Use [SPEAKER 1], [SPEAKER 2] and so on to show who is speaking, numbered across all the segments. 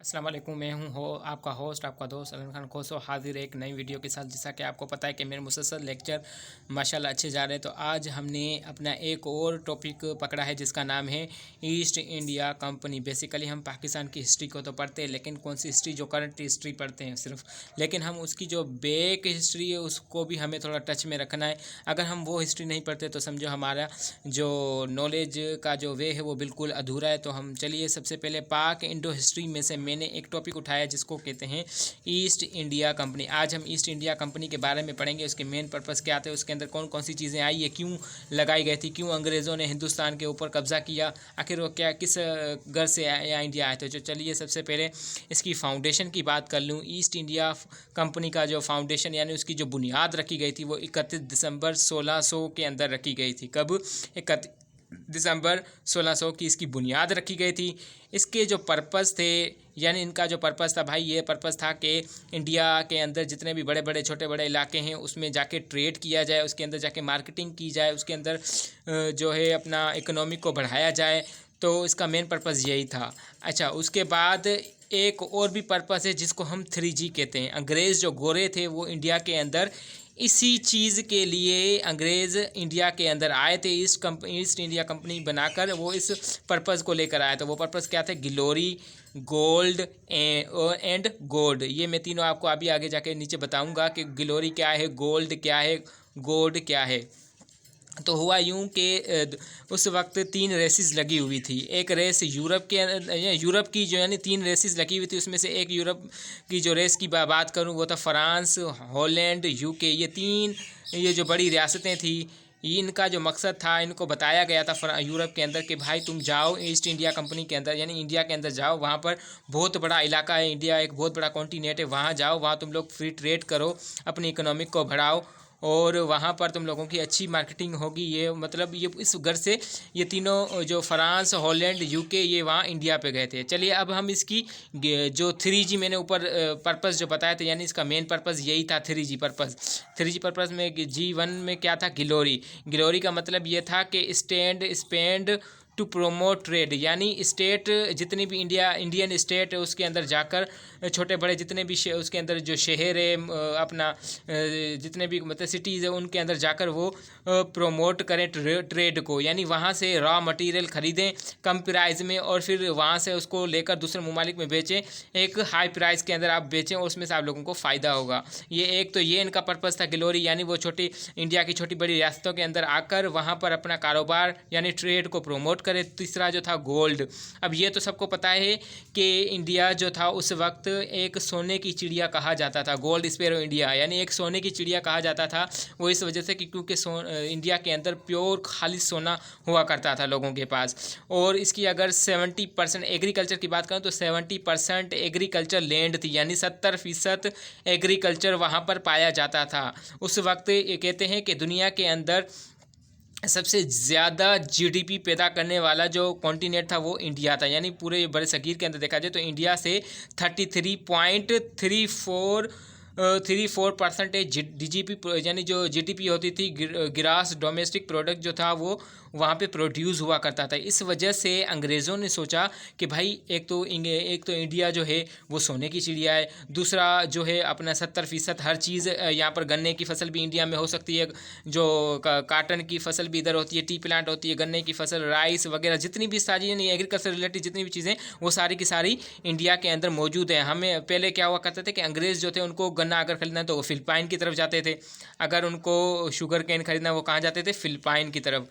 [SPEAKER 1] अस्सलाम वालेकुम। मैं हूं आपका होस्ट, आपका दोस्त अलन खान खोसो, हाजिर एक नई वीडियो के साथ। जैसा कि आपको पता है कि मेरे मुसलसल लेक्चर माशाल्लाह अच्छे जा रहे हैं, तो आज हमने अपना एक और टॉपिक पकड़ा है जिसका नाम है ईस्ट इंडिया कंपनी। बेसिकली हम पाकिस्तान की हिस्ट्री को तो पढ़ते हैं, लेकिन कौन सी हिस्ट्री, जो करंट हिस्ट्री पढ़ते हैं सिर्फ, लेकिन हम उसकी जो बैक हिस्ट्री है उसको भी हमें थोड़ा टच में रखना है। अगर हम वो हिस्ट्री नहीं पढ़ते तो समझो हमारा जो नॉलेज का जो वे है वो बिल्कुल अधूरा है। तो हम चलिए सबसे पहले पाक इंडो हिस्ट्री में से मैंने एक टॉपिक उठाया जिसको कहते हैं ईस्ट इंडिया कंपनी। आज हम ईस्ट इंडिया कंपनी के बारे में पढ़ेंगे, उसके मेन पर्पस क्या थे, उसके अंदर कौन कौन सी चीज़ें आई है, क्यों लगाई गई थी, क्यों अंग्रेज़ों ने हिंदुस्तान के ऊपर कब्जा किया, आखिर वो क्या किस घर से या इंडिया आए थे। तो चलिए सबसे पहले इसकी फाउंडेशन की बात कर लूँ। ईस्ट इंडिया कंपनी का जो फाउंडेशन यानी उसकी जो बुनियाद रखी गई थी वो 31 दिसंबर 1600 के अंदर रखी गई थी। कब? 31 दिसंबर 1600 की इसकी बुनियाद रखी गई थी। इसके जो पर्पस थे, यानी इनका जो पर्पस था भाई, ये पर्पस था कि इंडिया के अंदर जितने भी बड़े बड़े छोटे बड़े इलाके हैं उसमें जाके ट्रेड किया जाए, उसके अंदर जाके मार्केटिंग की जाए, उसके अंदर जो है अपना इकोनॉमी को बढ़ाया जाए। तो इसका मेन पर्पस यही था। अच्छा, उसके बाद एक और भी पर्पस है जिसको हम 3G कहते हैं। अंग्रेज़ जो गोरे थे वो इंडिया के अंदर इसी चीज़ के लिए अंग्रेज़ इंडिया के अंदर आए थे। ईस्ट इंडिया कंपनी बनाकर वो इस पर्पज़ को लेकर आया। तो वो पर्पज़ क्या थे? Glory, gold and gold. ये मैं तीनों आपको अभी आगे जाके नीचे बताऊंगा कि ग्लोरी क्या है, गोल्ड क्या है, गोल्ड क्या है। तो हुआ यूं कि उस वक्त 3 रेसेस लगी हुई थी। एक रेस यूरोप की जो यानी 3 रेसेस लगी हुई थी, उसमें से एक यूरोप की जो रेस की बात करूं वो था फ्रांस, हॉलैंड, यूके। ये जो बड़ी रियासतें थी, इनका जो मकसद था, इनको बताया गया था यूरोप के अंदर कि भाई तुम जाओ ईस्ट इंडिया कंपनी के अंदर, यानी इंडिया के अंदर जाओ, वहाँ पर बहुत बड़ा इलाका है, इंडिया एक बहुत बड़ा कॉन्टिनेंट है, वहाँ जाओ, वहाँ तुम लोग फ्री ट्रेड करो, अपनी इकोनॉमिक को बढ़ाओ और वहाँ पर तुम लोगों की अच्छी मार्केटिंग होगी। ये मतलब ये इस घर से ये तीनों जो फ्रांस, हॉलैंड, यूके, ये वहाँ इंडिया पे गए थे। चलिए अब हम इसकी जो 3G मैंने ऊपर पर्पस जो बताया था, यानी इसका मेन पर्पस यही था 3G पर्पस। 3G पर्पस में G1 में क्या था? ग्लोरी। ग्लोरी का मतलब ये था कि स्पेंड टू प्रोमोट ट्रेड, यानी स्टेट जितनी भी इंडियन स्टेट है उसके अंदर जाकर छोटे बड़े जितने भी उसके अंदर जो शहर है अपना जितने भी मतलब सिटीज़ है उनके अंदर जाकर वो प्रोमोट करें ट्रेड को, यानी वहाँ से रॉ मटेरियल ख़रीदें कम प्राइस में और फिर वहाँ से उसको लेकर दूसरे ममालिक में बेचें, एक हाई प्राइस के अंदर आप बेचें और उसमें से आप लोगों को फ़ायदा होगा। ये एक तो ये इनका पर्पज़ था ग्लोरी, यानी वो इंडिया की छोटी बड़ी रियासतों के अंदर आकर वहाँ पर अपना कारोबार यानी ट्रेड को प्रोमोट करे। तीसरा जो था गोल्ड। अब ये तो सबको पता है कि इंडिया जो था उस वक्त एक सोने की चिड़िया कहा जाता था, गोल्ड स्पैरो इंडिया, यानी एक सोने की चिड़िया कहा जाता था। वो इस वजह से कि क्योंकि इंडिया के अंदर प्योर खालिश सोना हुआ करता था लोगों के पास। और इसकी अगर 70% एग्रीकल्चर की बात करूँ तो 70% एग्रीकल्चर लैंड थी, यानी 70% एग्रीकल्चर वहाँ पर पाया जाता था। उस वक्त ये कहते हैं कि दुनिया के अंदर सबसे ज़्यादा GDP पैदा करने वाला जो कॉन्टिनेंट था वो इंडिया था, यानी पूरे बड़े सगीर के अंदर देखा जाए तो इंडिया से 33.34% DGP यानी जो GDP होती थी, ग्रास डोमेस्टिक प्रोडक्ट जो था वो वहाँ पे प्रोड्यूस हुआ करता था। इस वजह से अंग्रेज़ों ने सोचा कि भाई एक तो इंडिया जो है वो सोने की चिड़िया है, दूसरा जो है अपना 70% हर चीज़ यहाँ पर गन्ने की फसल भी इंडिया में हो सकती है, जो काटन की फसल भी इधर होती है, टी प्लांट होती है, गन्ने की फसल, राइस वगैरह जितनी भी सारी यानी एग्रीकल्चर रिलेटेड जितनी भी चीज़ें वो सारी की सारी इंडिया के अंदर मौजूद है। हमें पहले क्या हुआ करते थे कि अंग्रेज़ जो थे उनको गन्ना अगर खरीदना है तो वो फिलिपाइन की तरफ जाते थे, अगर उनको शुगर कैन खरीदना वो कहाँ जाते थे? फिलिपाइन की तरफ।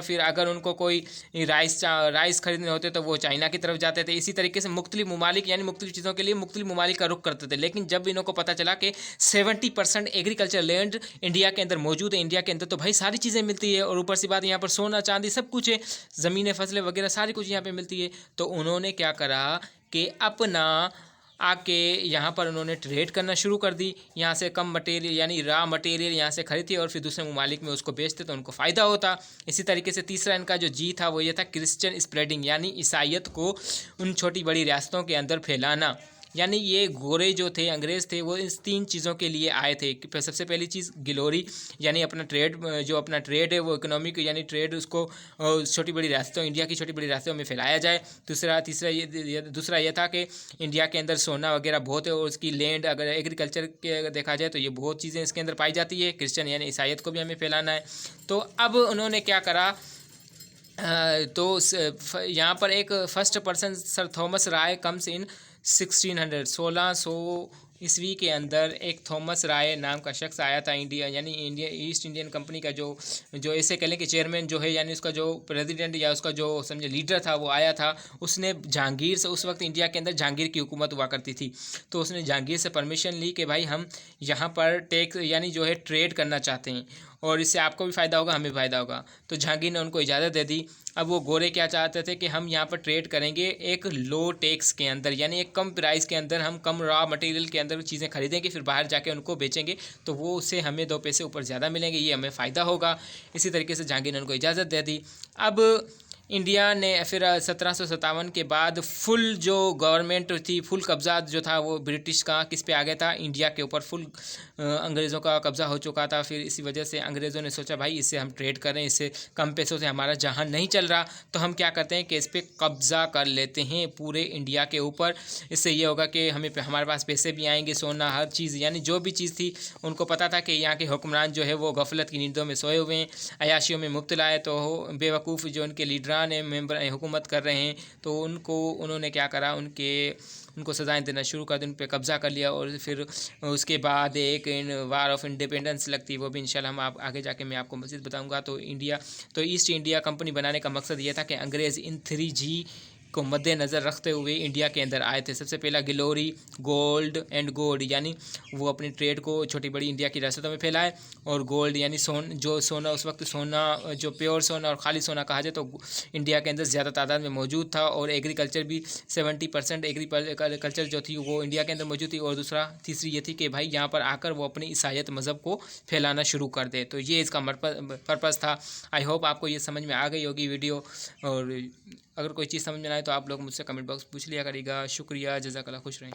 [SPEAKER 1] फिर अगर उनको कोई राइस खरीदने होते तो वो चाइना की तरफ जाते थे। इसी तरीके से मुख्तलिफ ममालिक यानी मुख्तलिफ चीज़ों के लिए मुख्तलिफ ममालिक का रुख करते थे। लेकिन जब इनको को पता चला कि 70% एग्रीकल्चर लैंड इंडिया के अंदर मौजूद है, इंडिया के अंदर तो भाई सारी चीज़ें मिलती है और ऊपर से बात यहाँ पर सोना चांदी सब कुछ है, ज़मीनें फसलें वगैरह सारी कुछ यहाँ पर मिलती है। तो उन्होंने क्या करा कि अपना आके यहाँ पर उन्होंने ट्रेड करना शुरू कर दी। यहाँ से कम मटेरियल यानी रॉ मटेरियल यहाँ से खरीदते और फिर दूसरे ममालिक में उसको बेचते तो उनको फ़ायदा होता। इसी तरीके से तीसरा इनका जो जी था वो ये था क्रिश्चियन स्प्रेडिंग, यानी ईसाईयत को उन छोटी बड़ी रियासतों के अंदर फैलाना। यानी ये गोरे जो थे, अंग्रेज़ थे, वो इस 3 चीज़ों के लिए आए थे। सबसे पहली चीज़ गिलोरी, यानी अपना ट्रेड, जो अपना ट्रेड है वो इकोनॉमिक यानी ट्रेड उसको छोटी बड़ी रियासतों, इंडिया की छोटी बड़ी रियासतों में फैलाया जाए। दूसरा ये था कि इंडिया के अंदर सोना वगैरह बहुत है और उसकी लैंड, अगर एग्रीकल्चर के अगर देखा जाए तो ये बहुत चीज़ें इसके अंदर पाई जाती है। क्रिश्चियन यानी ईसाईयत को भी हमें फैलाना है। तो अब उन्होंने क्या करा, तो यहाँ पर एक first person sir Thomas Roe comes in 1600 ईस्वी के अंदर एक थॉमस राय नाम का शख्स आया था इंडिया, यानी इंडिया ईस्ट इंडियन कंपनी का जो ऐसे कह लें कि चेयरमैन जो है, यानी उसका जो प्रेसिडेंट या उसका जो समझे लीडर था वो आया था। उसने जहांगीर से, उस वक्त इंडिया के अंदर जहांगीर की हुकूमत हुआ करती थी, तो उसने जहांगीर से परमिशन ली कि भाई हम यहाँ पर टैक्स यानी जो है ट्रेड करना चाहते हैं और इससे आपको भी फ़ायदा होगा, हमें फ़ायदा होगा। तो जहांगीर ने उनको इजाज़त दे दी। अब वो गोरे क्या चाहते थे कि हम यहाँ पर ट्रेड करेंगे एक लो टैक्स के अंदर, यानी एक कम प्राइस के अंदर, हम कम रॉ मटेरियल के अंदर चीज़ें खरीदेंगे, फिर बाहर जाके उनको बेचेंगे, तो वो उससे हमें 2 पैसे ऊपर ज़्यादा मिलेंगे, ये हमें फ़ायदा होगा। इसी तरीके से जहांगीर ने उनको इजाज़त दे दी। अब इंडिया ने फिर 1757 के बाद फुल जो गवर्नमेंट थी, फुल कब्ज़ा जो था वो ब्रिटिश का किस पे आ गया था, इंडिया के ऊपर फुल अंग्रेज़ों का कब्ज़ा हो चुका था। फिर इसी वजह से अंग्रेज़ों ने सोचा भाई इससे हम ट्रेड करें, इससे कम पैसों से हमारा जहां नहीं चल रहा, तो हम क्या करते हैं कि इस पर कब्ज़ा कर लेते हैं पूरे इंडिया के ऊपर। इससे ये होगा कि हमारे पास पैसे भी आएंगे, सोना, हर चीज़, यानी जो भी चीज़ थी उनको पता था कि यहाँ के हुक्मरान जो है वो गफलत की नींदों में सोए हुए हैं, अयाशियों में मुब्तला है, तो बेवकूफ़ जो उनके लीडरान मेंबर हुकूमत कर रहे हैं, तो उन्होंने क्या करा, उनको सज़ाएं देना शुरू कर दी, उन पर कब्ज़ा कर लिया। और फिर उसके बाद एक वार ऑफ इंडिपेंडेंस लगती है, वो भी इंशाल्लाह हम आगे जाके मैं आपको मज़ीद बताऊंगा। तो ईस्ट इंडिया कंपनी बनाने का मकसद ये था कि अंग्रेज़ इन 3G को मद्देनज़र रखते हुए इंडिया के अंदर आए थे। सबसे पहला गिलोरी, गोल्ड, यानी वो अपनी ट्रेड को छोटी बड़ी इंडिया की रियासतों में फैलाए, और गोल्ड यानी सोना, उस वक्त सोना जो प्योर सोना और खाली सोना कहा जाए तो इंडिया के अंदर ज़्यादा तादाद में मौजूद था, और एग्रीकल्चर भी 70% एग्रीकल्चर जो थी वो इंडिया के अंदर मौजूद थी। और तीसरी ये थी कि भाई यहाँ पर आकर वो अपनी ईसाईयत मज़हब को फैलाना शुरू कर दे। तो ये इसका पर्पज़ था। आई होप आपको ये समझ में आ गई होगी वीडियो, और अगर कोई चीज़ समझ में ना आए तो आप लोग मुझसे कमेंट बॉक्स पूछ लिया करिएगा। शुक्रिया, जज़ाकल्लाह, खुश रहें।